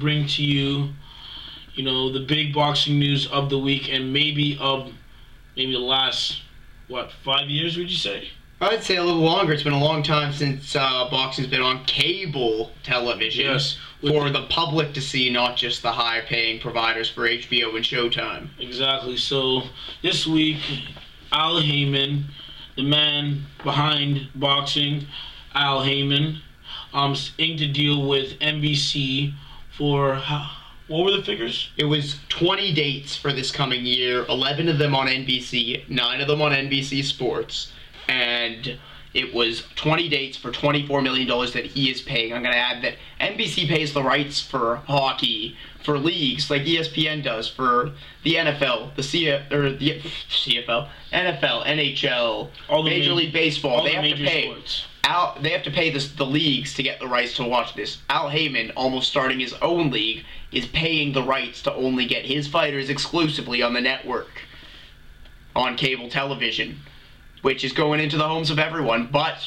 bring to you, the big boxing news of the week and maybe the last, 5 years, would you say? I'd say a little longer. It's been a long time since boxing's been on cable television. Yes. For the public to see, not just the high-paying providers for HBO and Showtime. Exactly. So this week, Al Haymon, the man behind boxing, Al Haymon, inked a deal with NBC for, what were the figures? It was 20 dates for this coming year, 11 of them on NBC, 9 of them on NBC Sports, and it was 20 dates for $24 million that he is paying. I'm going to add that NBC pays the rights for hockey, for leagues like ESPN does, for the NFL, the CFL, NFL, NHL, Major League Baseball. They have to pay. They have to pay the leagues to get the rights to watch this. Al Haymon, almost starting his own league, is paying the rights to only get his fighters exclusively on the network, on cable television, which is going into the homes of everyone. But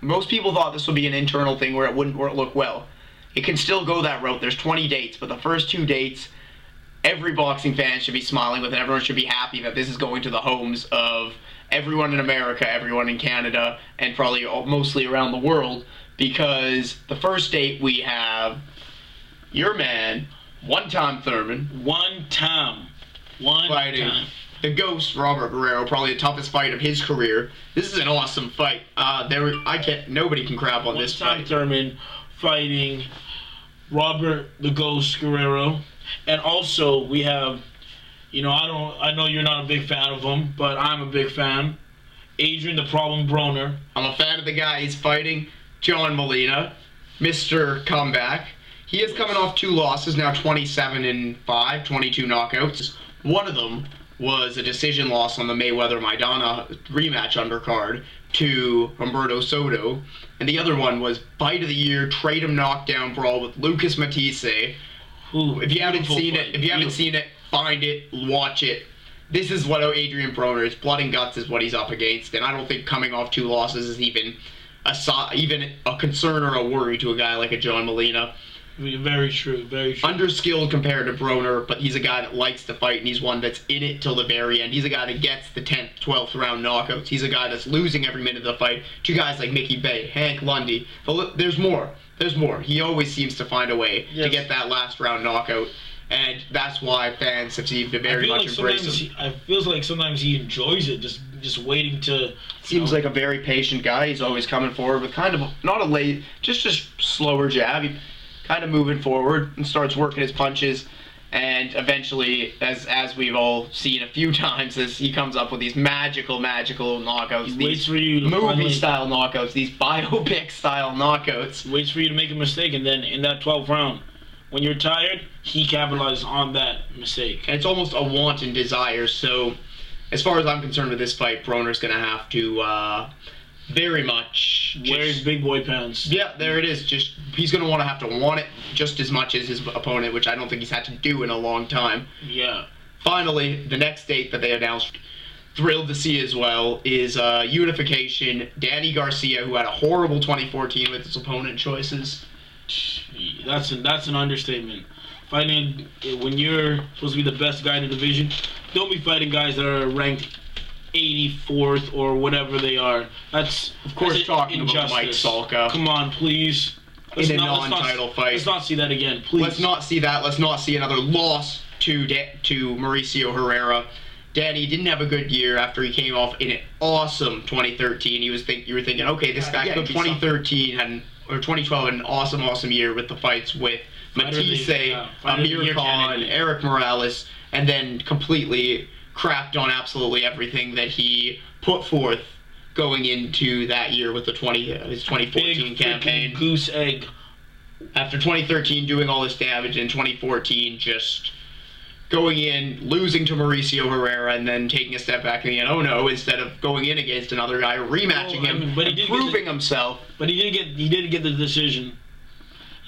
most people thought this would be an internal thing where it wouldn't look well. It can still go that route. There's 20 dates, but the first 2 dates, every boxing fan should be smiling with, and everyone should be happy that this is going to the homes of everyone in America, everyone in Canada, and probably mostly around the world, because the first date we have your man, one-time Thurman. One-time. The Ghost, Robert Guerrero, probably the toughest fight of his career. This is an awesome fight. Nobody can crap on this fight. One-time Thurman fighting Robert the Ghost Guerrero, and also we have, I know you're not a big fan of him, but I'm a big fan. Adrien the Problem Broner. I'm a fan of the guy he's fighting, John Molina, Mr. Comeback. He is coming off 2 losses, now 27-5, 22 knockouts. One of them was a decision loss on the Mayweather-Maidana rematch undercard to Humberto Soto, and the other one was Fight of the Year, Trade-em knockdown brawl with Lucas Matisse. If you haven't seen it, find it, watch it. This is what Adrien Broner is. Blood and guts is what he's up against, and I don't think coming off 2 losses is even a concern or a worry to a guy like a John Molina. Very true, very true. Underskilled compared to Broner, but he's a guy that likes to fight, and he's one that's in it till the very end. He's a guy that gets the 10th, 12th round knockouts. He's a guy that's losing every minute of the fight to guys like Mickey Bay, Hank Lundy. There's more. There's more. He always seems to find a way to get that last round knockout, and that's why fans have seemed to very much embrace him. I feel like sometimes he enjoys it, just waiting to... Seems like a very patient guy. He's always coming forward with kind of, not a late, just a slower jab. He kind of moving forward and starts working his punches, and eventually, as we've all seen a few times, as he comes up with these magical knockouts, these movie-style knockouts, these biopic-style knockouts. He waits for you to make a mistake, and then in that 12th round, when you're tired, he capitalizes on that mistake. And it's almost a want and desire, so as far as I'm concerned with this fight, Broner's going to have to very much wear his big boy pants. Yeah, there it is. He's going to have to want it just as much as his opponent, which I don't think he's had to do in a long time. Yeah. Finally, the next date that they announced, thrilled to see as well, is unification. Danny Garcia, who had a horrible 2014 with his opponent choices. That's an understatement. Fighting when you're supposed to be the best guy in the division, don't be fighting guys that are ranked 84th or whatever they are. That's of course talking injustice. About Mike Salka. Come on, please. In a non-title fight. Let's not see that again, please. Let's not see that. Let's not see another loss to Mauricio Herrera. Danny didn't have a good year after he came off in an awesome 2013. You were thinking, okay, this guy could 2013 or 2012 had an awesome year with the fights with Matisse, Amir Khan, Eric Morales, and then completely crapped on absolutely everything that he put forth going into that year with his 2014 campaign. Goose egg. After 2013 doing all this damage, in 2014 just going in, losing to Mauricio Herrera, and then taking a step back in the end. Oh no! Instead of going in against another guy, rematching him, proving himself. But he did get the decision.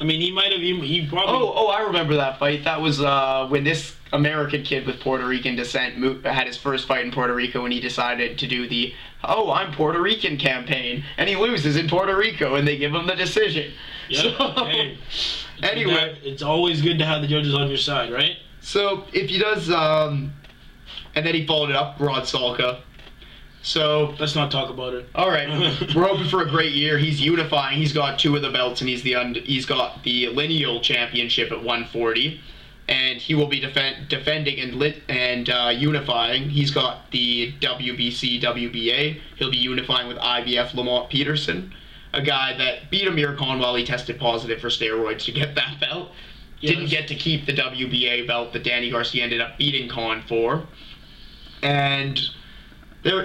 I mean, he might have. He probably. Oh, I remember that fight. That was when this American kid with Puerto Rican descent had his first fight in Puerto Rico, and he decided to do the I'm Puerto Rican campaign, and he loses in Puerto Rico, and they give him the decision. Yep. So, hey, anyway, it's always good to have the judges on your side, right? So if he does, and then he followed it up, Rod Salka. So let's not talk about it. All right, we're hoping for a great year. He's unifying. He's got 2 of the belts, and he's got the lineal championship at 140, and he will be defending and unifying. He's got the WBC, WBA. He'll be unifying with IBF Lamont Peterson, a guy that beat Amir Khan while he tested positive for steroids to get that belt. Yes. Didn't get to keep the WBA belt that Danny Garcia ended up beating Khan for, and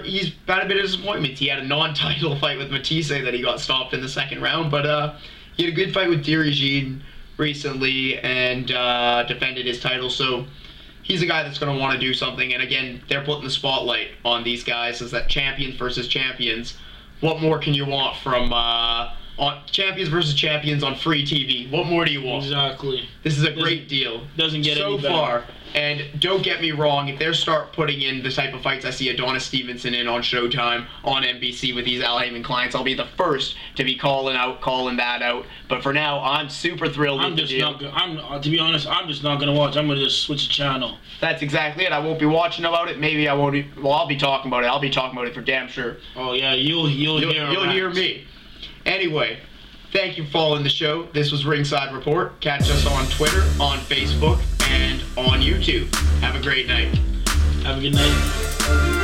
he's had a bit of disappointments. He had a non-title fight with Matisse that he got stopped in the second round, but he had a good fight with Dirigine recently and defended his title. So he's a guy that's going to want to do something. And again, they're putting the spotlight on these guys as that champions versus champions. What more can you want from on champions versus champions on free TV? What more do you want? Exactly. This is a great deal. Doesn't get so any better. far. And don't get me wrong, if they start putting in the type of fights I see Adonis Stevenson in on Showtime, on NBC with these Al Haymon clients, I'll be the first to be calling that out. But for now, I'm super thrilled with the deal. To be honest, I'm just not going to watch. I'm going to just switch the channel. That's exactly it. I won't be watching about it. Maybe I won't. Well, I'll be talking about it. I'll be talking about it for damn sure. Oh, yeah, you'll hear me. Anyway, thank you for following the show. This was Ringside Report. Catch us on Twitter, on Facebook, and on YouTube. Have a great night. Have a good night.